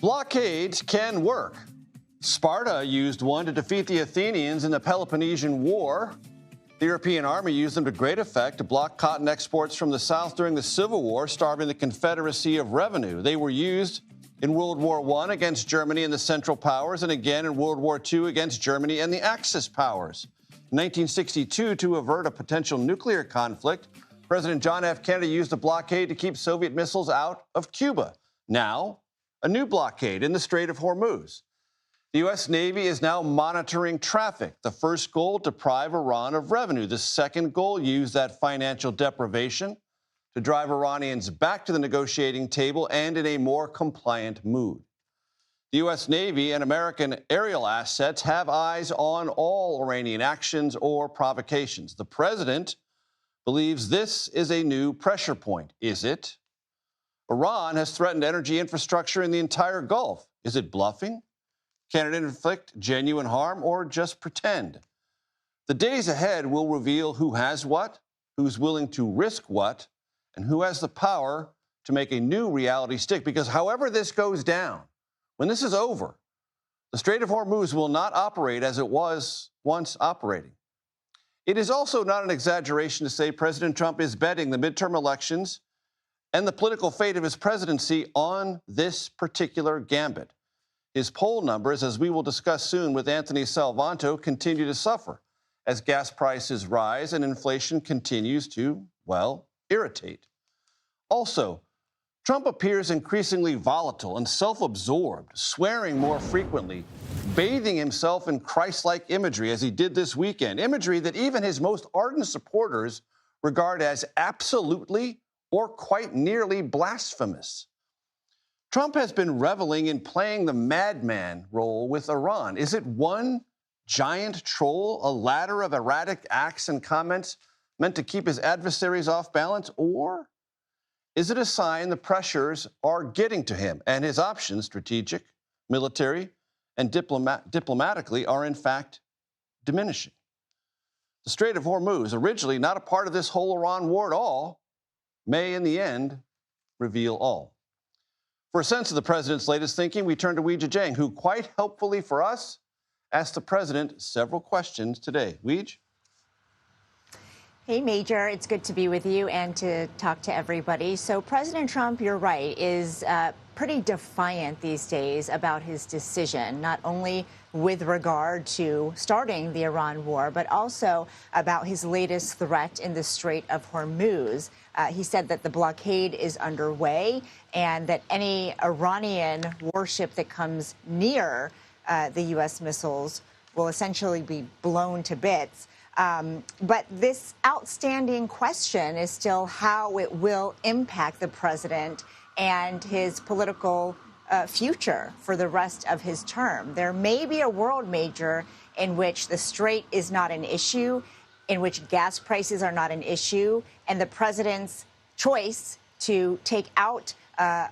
Blockades can work. Sparta used one to defeat the Athenians in the Peloponnesian War. The European army used them to great effect to block cotton exports from the South during the Civil War, starving the Confederacy of revenue. They were used in World War I against Germany and the Central Powers, and again in World War II against Germany and the Axis powers. In 1962, to avert a potential nuclear conflict, President John F. Kennedy used a blockade to keep Soviet missiles out of Cuba. Now, a new blockade in the Strait of Hormuz. The U.S. Navy is now monitoring traffic. The first goal, deprive Iran of revenue. The second goal, use that financial deprivation to drive Iranians back to the negotiating table and in a more compliant mood. The U.S. Navy and American aerial assets have eyes on all Iranian actions or provocations. The president believes this is a new pressure point. Is it? Iran has threatened energy infrastructure in the entire Gulf. Is it bluffing? Can it inflict genuine harm or just pretend? The days ahead will reveal who has what, who's willing to risk what, and who has the power to make a new reality stick. Because however this goes down, when this is over, the Strait of Hormuz will not operate as it was once operating. It is also not an exaggeration to say President Trump is betting the midterm elections and the political fate of his presidency on this particular gambit. His poll numbers, as we will discuss soon with Anthony Salvanto, continue to suffer as gas prices rise and inflation continues to, well, irritate. Also, Trump appears increasingly volatile and self-absorbed, swearing more frequently, bathing himself in Christ-like imagery as he did this weekend, imagery that even his most ardent supporters regard as absolutely or quite nearly blasphemous. Trump has been reveling in playing the madman role with Iran. Is it one giant troll, a ladder of erratic acts and comments meant to keep his adversaries off balance? Or is it a sign the pressures are getting to him and his options, strategic, military, and diplomatically, are in fact diminishing? The Strait of Hormuz, originally not a part of this whole Iran war at all, may in the end reveal all. For a sense of the president's latest thinking, we turn to Weijia Jiang, who quite helpfully for us asked the president several questions today. Weij? Hey, Major. It's good to be with you and to talk to everybody. So President Trump, you're right, is pretty defiant these days about his decision, not only with regard to starting the Iran war, but also about his latest threat in the Strait of Hormuz. He said that the blockade is underway and that any Iranian warship that comes near the U.S. missiles will essentially be blown to bits. But this outstanding question is still how it will impact the president and his political future for the rest of his term. There may be a world, Major, in which the strait is not an issue, in which gas prices are not an issue, and the president's choice to take out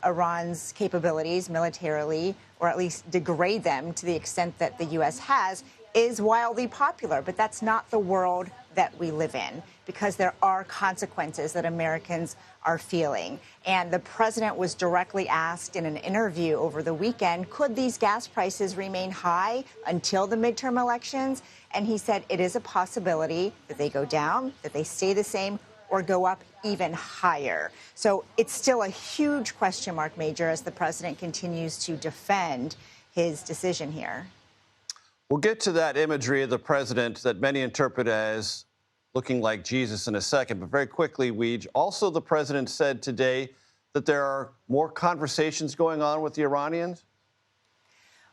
Iran's capabilities militarily, or at least degrade them to the extent that the U.S. has, is wildly popular. But that's not the world that we live in, because there are consequences that Americans are feeling. And the president was directly asked in an interview over the weekend, could these gas prices remain high until the midterm elections? And he said it is a possibility that they go down, that they stay the same, or go up even higher. So it's still a huge question mark, Major, as the president continues to defend his decision here. We'll get to that imagery of the president that many interpret as looking like Jesus in a second. But very quickly, Weij, also the president said today that there are more conversations going on with the Iranians?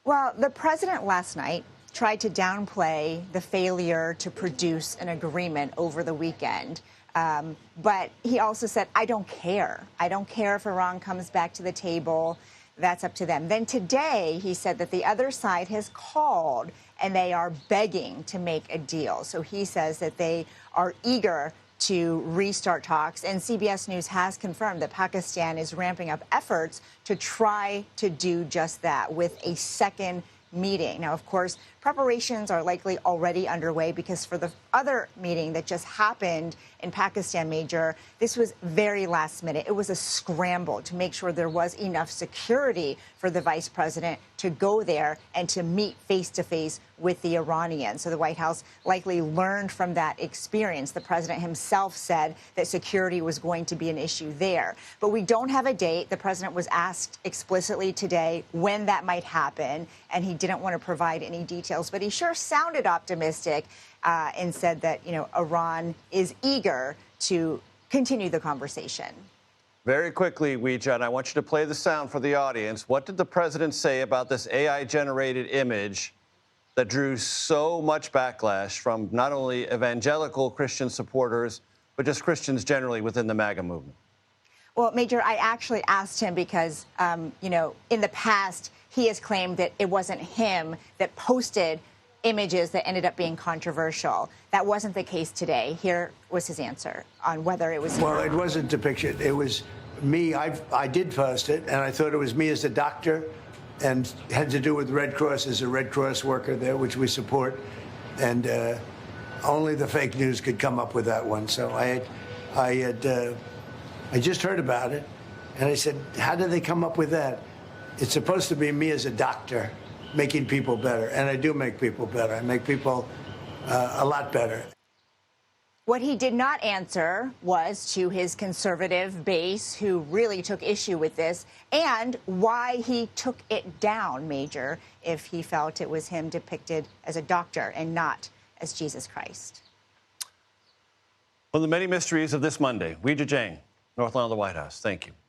Well, the president last night tried to downplay the failure to produce an agreement over the weekend. But he also said, I don't care. I don't care if Iran comes back to the table. That's up to them. Then today, he said that the other side has called and they are begging to make a deal. So he says that they are eager to restart talks. And CBS News has confirmed that Pakistan is ramping up efforts to try to do just that with a second meeting. Now, of course, preparations are likely already underway because for the other meeting that just happened in Pakistan, Major, this was very last minute. It was a scramble to make sure there was enough security for the vice president to go there and to meet face-to-face with the Iranians. So the White House likely learned from that experience. The president himself said that security was going to be an issue there. But we don't have a date. The president was asked explicitly today when that might happen, and he didn't want to provide any details. But he sure sounded optimistic and said that, you know, Iran is eager to continue the conversation. Very quickly, Weijia, and I want you to play the sound for the audience. What did the president say about this AI-generated image that drew so much backlash from not only evangelical Christian supporters, but just Christians generally within the MAGA movement? Well, Major, I actually asked him because, you know, in the past, he has claimed that it wasn't him that posted images that ended up being controversial. That wasn't the case today. Here was his answer on whether it was him. Well, it wasn't depicted. It was me. I did post it, and I thought it was me as a doctor, and had to do with Red Cross as a Red Cross worker there, which we support. And only the fake news could come up with that one. So I just heard about it, and I said, how did they come up with that? It's supposed to be me as a doctor making people better, and I do make people better. I make people a lot better. What he did not answer was to his conservative base, who really took issue with this, and why he took it down, Major, if he felt it was him depicted as a doctor and not as Jesus Christ. One of the many mysteries of this Monday. Weijia Jiang, North Lawn of the White House. Thank you.